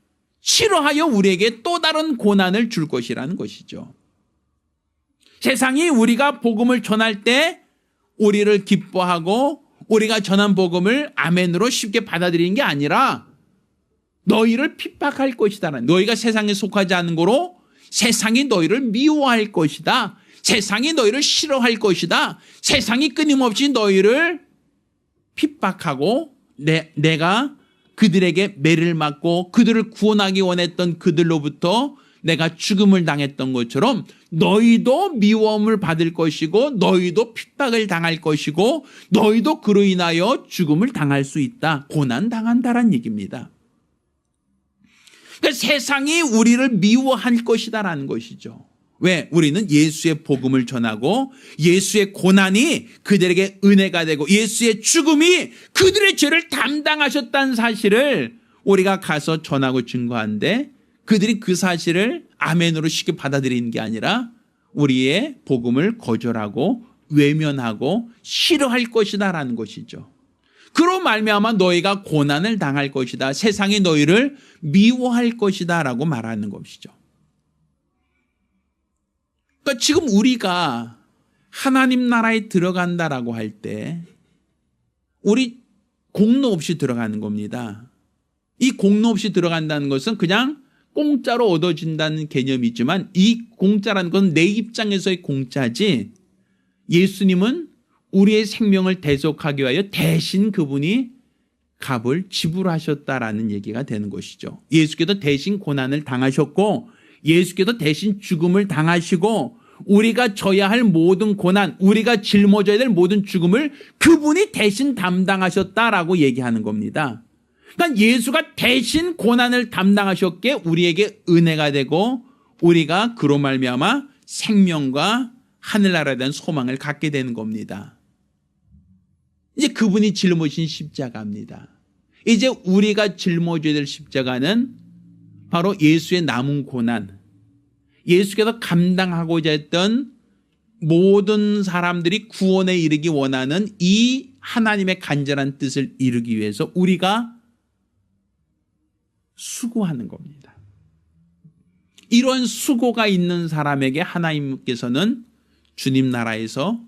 싫어하여 우리에게 또 다른 고난을 줄 것이라는 것이죠. 세상이 우리가 복음을 전할 때 우리를 기뻐하고 우리가 전한 복음을 아멘으로 쉽게 받아들이는 게 아니라 너희를 핍박할 것이다. 너희가 세상에 속하지 않은 거로 세상이 너희를 미워할 것이다. 세상이 너희를 싫어할 것이다. 세상이 끊임없이 너희를 핍박하고 내가 그들에게 매를 맞고 그들을 구원하기 원했던 그들로부터 내가 죽음을 당했던 것처럼 너희도 미워함을 받을 것이고 너희도 핍박을 당할 것이고 너희도 그로 인하여 죽음을 당할 수 있다. 고난당한다란 얘기입니다. 그러니까 세상이 우리를 미워할 것이다라는 것이죠. 왜? 우리는 예수의 복음을 전하고 예수의 고난이 그들에게 은혜가 되고 예수의 죽음이 그들의 죄를 담당하셨다는 사실을 우리가 가서 전하고 증거하는데 그들이 그 사실을 아멘으로 쉽게 받아들이는 게 아니라 우리의 복음을 거절하고 외면하고 싫어할 것이다라는 것이죠. 그로 말미암아 너희가 고난을 당할 것이다. 세상이 너희를 미워할 것이다라고 말하는 것이죠. 그러니까 지금 우리가 하나님 나라에 들어간다라고 할 때 우리 공로 없이 들어가는 겁니다. 이 공로 없이 들어간다는 것은 그냥 공짜로 얻어진다는 개념이 있지만 이 공짜라는 건 내 입장에서의 공짜지 예수님은 우리의 생명을 대속하기 위하여 대신 그분이 값을 지불하셨다라는 얘기가 되는 것이죠. 예수께서 대신 고난을 당하셨고 예수께서 대신 죽음을 당하시고 우리가 져야 할 모든 고난, 우리가 짊어져야 될 모든 죽음을 그분이 대신 담당하셨다라고 얘기하는 겁니다. 그러니까 예수가 대신 고난을 담당하셨기에 우리에게 은혜가 되고 우리가 그로 말미암아 생명과 하늘나라에 대한 소망을 갖게 되는 겁니다. 이제 그분이 짊어진 십자가입니다. 이제 우리가 짊어져야 될 십자가는 바로 예수의 남은 고난, 예수께서 감당하고자 했던 모든 사람들이 구원에 이르기 원하는 이 하나님의 간절한 뜻을 이루기 위해서 우리가 수고하는 겁니다. 이런 수고가 있는 사람에게 하나님께서는 주님 나라에서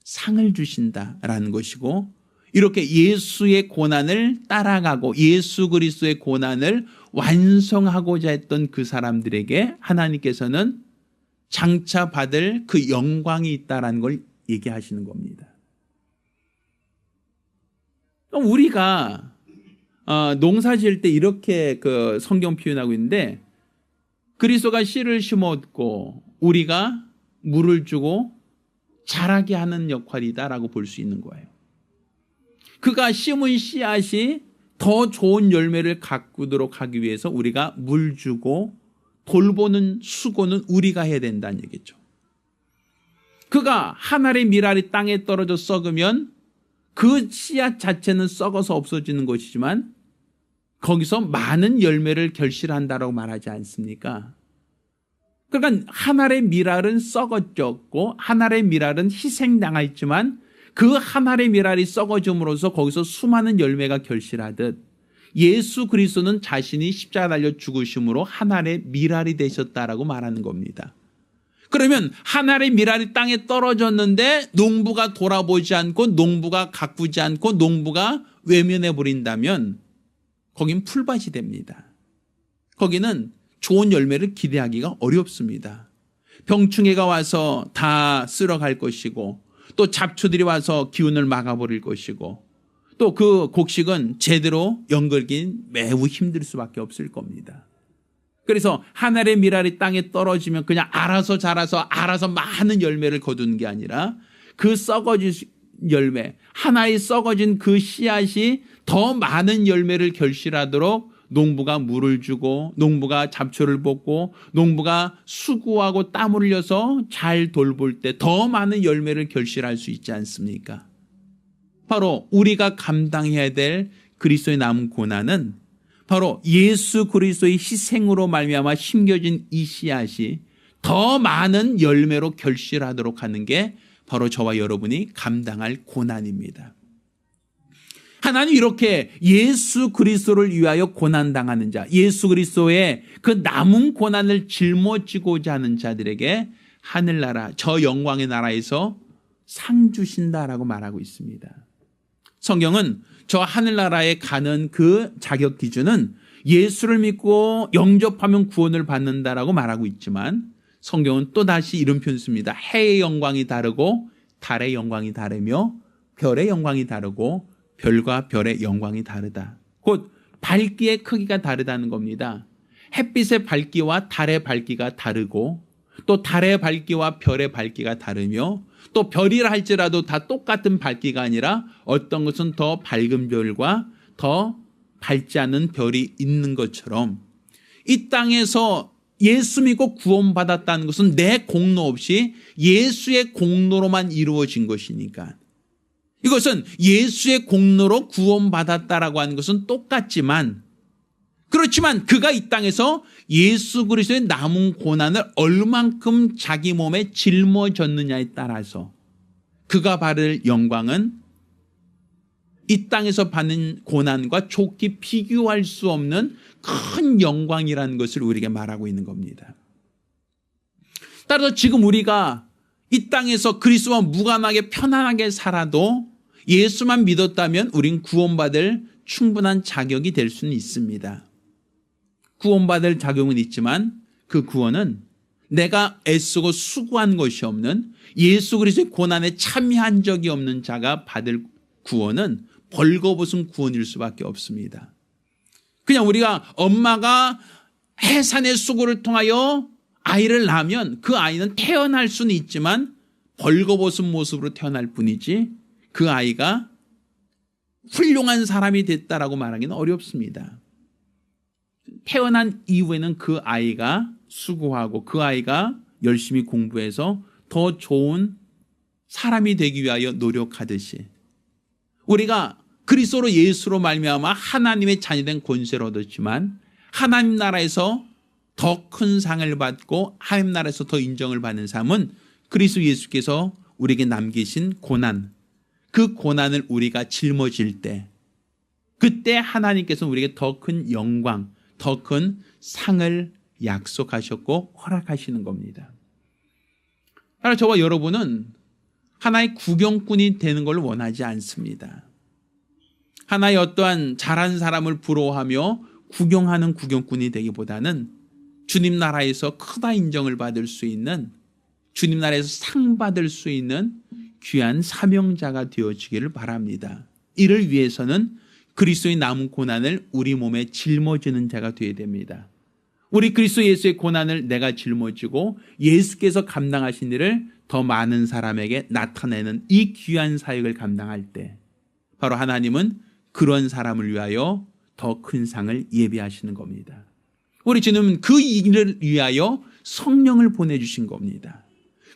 상을 주신다라는 것이고 이렇게 예수의 고난을 따라가고 예수 그리스도의 고난을 완성하고자 했던 그 사람들에게 하나님께서는 장차 받을 그 영광이 있다라는 걸 얘기하시는 겁니다. 우리가 농사 지을 때 이렇게 그 성경 표현하고 있는데 그리스도가 씨를 심었고 우리가 물을 주고 자라게 하는 역할이다라고 볼 수 있는 거예요. 그가 심은 씨앗이 더 좋은 열매를 가꾸도록 하기 위해서 우리가 물 주고 돌보는 수고는 우리가 해야 된다는 얘기죠. 그가 한 알의 밀알이 땅에 떨어져 썩으면 그 씨앗 자체는 썩어서 없어지는 것이지만 거기서 많은 열매를 결실한다라고 말하지 않습니까? 그러니까 한 알의 밀알은 썩어졌고 한 알의 밀알은 희생당했지만 그 한 알의 밀알이 썩어짐으로써 거기서 수많은 열매가 결실하듯 예수 그리스도는 자신이 십자가 달려 죽으심으로 한 알의 밀알이 되셨다라고 말하는 겁니다. 그러면 한 알의 밀알이 땅에 떨어졌는데 농부가 돌아보지 않고 농부가 가꾸지 않고 농부가 외면해 버린다면 거긴 풀밭이 됩니다. 거기는 좋은 열매를 기대하기가 어렵습니다. 병충해가 와서 다 쓸어갈 것이고 또 잡초들이 와서 기운을 막아버릴 것이고 또 그 곡식은 제대로 연결하기 매우 힘들 수밖에 없을 겁니다. 그래서 하늘의 밀알이 땅에 떨어지면 그냥 알아서 자라서 알아서 많은 열매를 거두는 게 아니라 그 썩어진 열매, 하나의 썩어진 그 씨앗이 더 많은 열매를 결실하도록 농부가 물을 주고 농부가 잡초를 뽑고 농부가 수고하고 땀 흘려서 잘 돌볼 때 더 많은 열매를 결실할 수 있지 않습니까? 바로 우리가 감당해야 될 그리스도의 남은 고난은 바로 예수 그리스도의 희생으로 말미암아 심겨진 이 씨앗이 더 많은 열매로 결실하도록 하는 게 바로 저와 여러분이 감당할 고난입니다. 하나님 이렇게 예수 그리스도를 위하여 고난당하는 자, 예수 그리스도의 그 남은 고난을 짊어지고자 하는 자들에게 하늘나라, 저 영광의 나라에서 상 주신다라고 말하고 있습니다. 성경은 저 하늘나라에 가는 그 자격 기준은 예수를 믿고 영접하면 구원을 받는다라고 말하고 있지만 성경은 또다시 이런 표현 씁니다. 해의 영광이 다르고 달의 영광이 다르며 별의 영광이 다르고 별과 별의 영광이 다르다. 곧 밝기의 크기가 다르다는 겁니다. 햇빛의 밝기와 달의 밝기가 다르고 또 달의 밝기와 별의 밝기가 다르며 또 별이라 할지라도 다 똑같은 밝기가 아니라 어떤 것은 더 밝은 별과 더 밝지 않은 별이 있는 것처럼 이 땅에서 예수 믿고 구원받았다는 것은 내 공로 없이 예수의 공로로만 이루어진 것이니까 이것은 예수의 공로로 구원받았다라고 하는 것은 똑같지만 그렇지만 그가 이 땅에서 예수 그리스도의 남은 고난을 얼만큼 자기 몸에 짊어졌느냐에 따라서 그가 받을 영광은 이 땅에서 받는 고난과 좋게 비교할 수 없는 큰 영광이라는 것을 우리에게 말하고 있는 겁니다. 따라서 지금 우리가 이 땅에서 그리스도와 무관하게 편안하게 살아도 예수만 믿었다면 우린 구원받을 충분한 자격이 될 수는 있습니다. 구원받을 자격은 있지만 그 구원은 내가 애쓰고 수고한 것이 없는 예수 그리스도의 고난에 참여한 적이 없는 자가 받을 구원은 벌거벗은 구원일 수밖에 없습니다. 그냥 우리가 엄마가 해산의 수고를 통하여 아이를 낳으면 그 아이는 태어날 수는 있지만 벌거벗은 모습으로 태어날 뿐이지 그 아이가 훌륭한 사람이 됐다라고 말하기는 어렵습니다. 태어난 이후에는 그 아이가 수고하고 그 아이가 열심히 공부해서 더 좋은 사람이 되기 위하여 노력하듯이 우리가 그리스도로 예수로 말미암아 하나님의 자녀된 권세를 얻었지만 하나님 나라에서 더 큰 상을 받고 하나님 나라에서 더 인정을 받는 삶은 그리스도 예수께서 우리에게 남기신 고난, 그 고난을 우리가 짊어질 때 그때 하나님께서 우리에게 더 큰 영광, 더 큰 상을 약속하셨고 허락하시는 겁니다. 따라 저와 여러분은 하나의 구경꾼이 되는 걸 원하지 않습니다. 하나의 어떠한 잘한 사람을 부러워하며 구경하는 구경꾼이 되기보다는 주님 나라에서 크다 인정을 받을 수 있는 주님 나라에서 상 받을 수 있는 귀한 사명자가 되어지기를 바랍니다. 이를 위해서는 그리스도의 남은 고난을 우리 몸에 짊어지는 자가 되어야 됩니다. 우리 그리스도 예수의 고난을 내가 짊어지고 예수께서 감당하신 일을 더 많은 사람에게 나타내는 이 귀한 사역을 감당할 때 바로 하나님은 그런 사람을 위하여 더 큰 상을 예비하시는 겁니다. 우리 주님은 그 일을 위하여 성령을 보내주신 겁니다.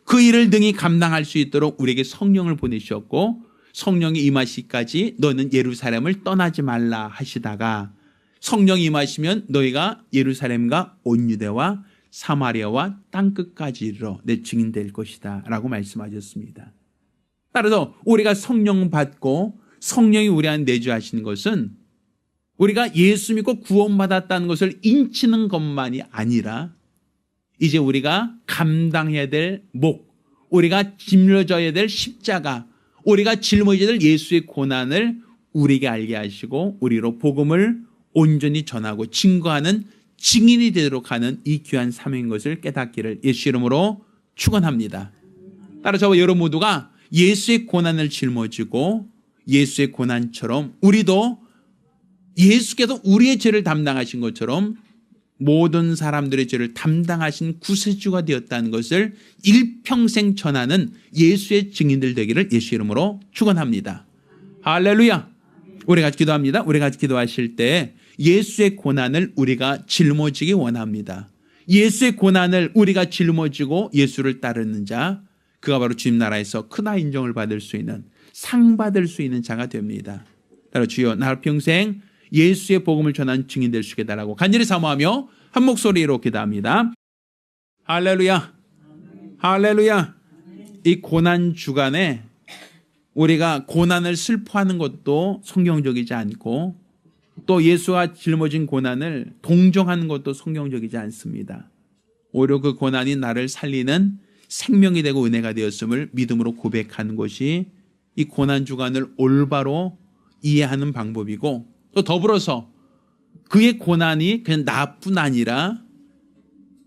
그 일을 능히 감당할 수 있도록 우리에게 성령을 보내주셨고 성령이 임하시기까지 너는 예루살렘을 떠나지 말라 하시다가 성령이 임하시면 너희가 예루살렘과 온 유대와 사마리아와 땅끝까지 이르러 내 증인 될 것이다 라고 말씀하셨습니다. 따라서 우리가 성령 받고 성령이 우리 안에 내주하시는 것은 우리가 예수 믿고 구원받았다는 것을 인치는 것만이 아니라 이제 우리가 감당해야 될 목, 우리가 짊어져야 될 십자가, 우리가 짊어져야 될 예수의 고난을 우리에게 알게 하시고 우리로 복음을 온전히 전하고 증거하는 증인이 되도록 하는 이 귀한 사명인 것을 깨닫기를 예수 이름으로 축원합니다. 따라 저와 여러분 모두가 예수의 고난을 짊어지고 예수의 고난처럼 우리도 예수께서 우리의 죄를 담당하신 것처럼 모든 사람들의 죄를 담당하신 구세주가 되었다는 것을 일평생 전하는 예수의 증인들 되기를 예수 이름으로 축원합니다. 할렐루야. 우리가 기도합니다. 우리가 기도하실 때 예수의 고난을 우리가 짊어지기 원합니다. 예수의 고난을 우리가 짊어지고 예수를 따르는 자, 그가 바로 주님 나라에서 크다 인정을 받을 수 있는, 상 받을 수 있는 자가 됩니다. 따라 주여 나 평생 예수의 복음을 전한 증인 될 수 있게 달라고 간절히 사모하며 한 목소리로 기도합니다. 할렐루야. 할렐루야. 이 고난 주간에 우리가 고난을 슬퍼하는 것도 성경적이지 않고 또 예수가 짊어진 고난을 동정하는 것도 성경적이지 않습니다. 오히려 그 고난이 나를 살리는 생명이 되고 은혜가 되었음을 믿음으로 고백하는 것이 이 고난 주간을 올바로 이해하는 방법이고, 또 더불어서 그의 고난이 그냥 나뿐 아니라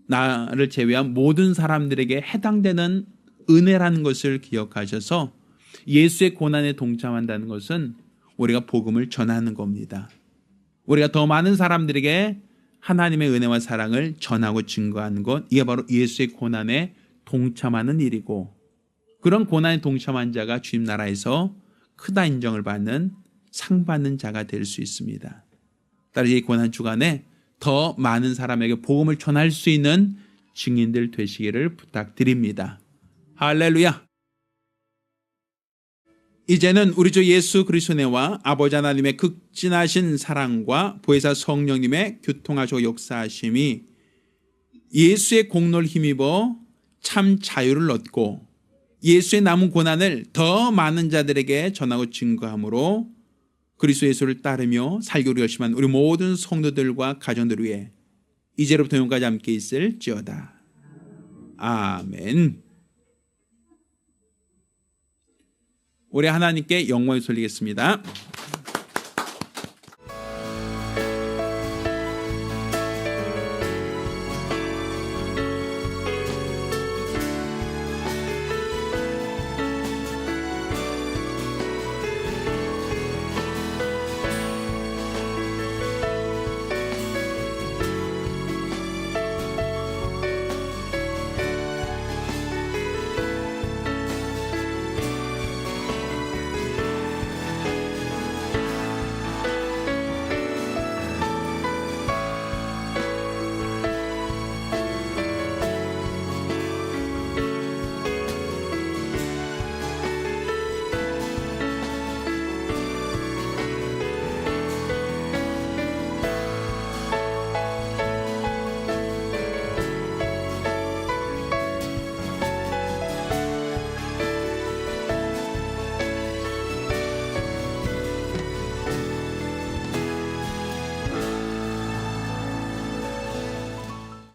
나를 제외한 모든 사람들에게 해당되는 은혜라는 것을 기억하셔서 예수의 고난에 동참한다는 것은 우리가 복음을 전하는 겁니다. 우리가 더 많은 사람들에게 하나님의 은혜와 사랑을 전하고 증거하는 것, 이게 바로 예수의 고난에 동참하는 일이고, 그런 고난에 동참한 자가 주님 나라에서 크다 인정을 받는, 상 받는 자가 될 수 있습니다. 따라 이 고난 주간에 더 많은 사람에게 복음을 전할 수 있는 증인들 되시기를 부탁드립니다. 할렐루야. 이제는 우리 주 예수 그리스도의 은혜와 아버지 하나님의 극진하신 사랑과 보혜사 성령님의 교통하시고 역사하심이 예수의 공로를 힘입어 참 자유를 얻고 예수의 남은 고난을 더 많은 자들에게 전하고 증거함으로 그리스도 예수를 따르며 살기로 결심한 우리 모든 성도들과 가정들 위해 이제로부터 영원까지 함께 있을지어다. 아멘. 우리 하나님께 영광을 돌리겠습니다.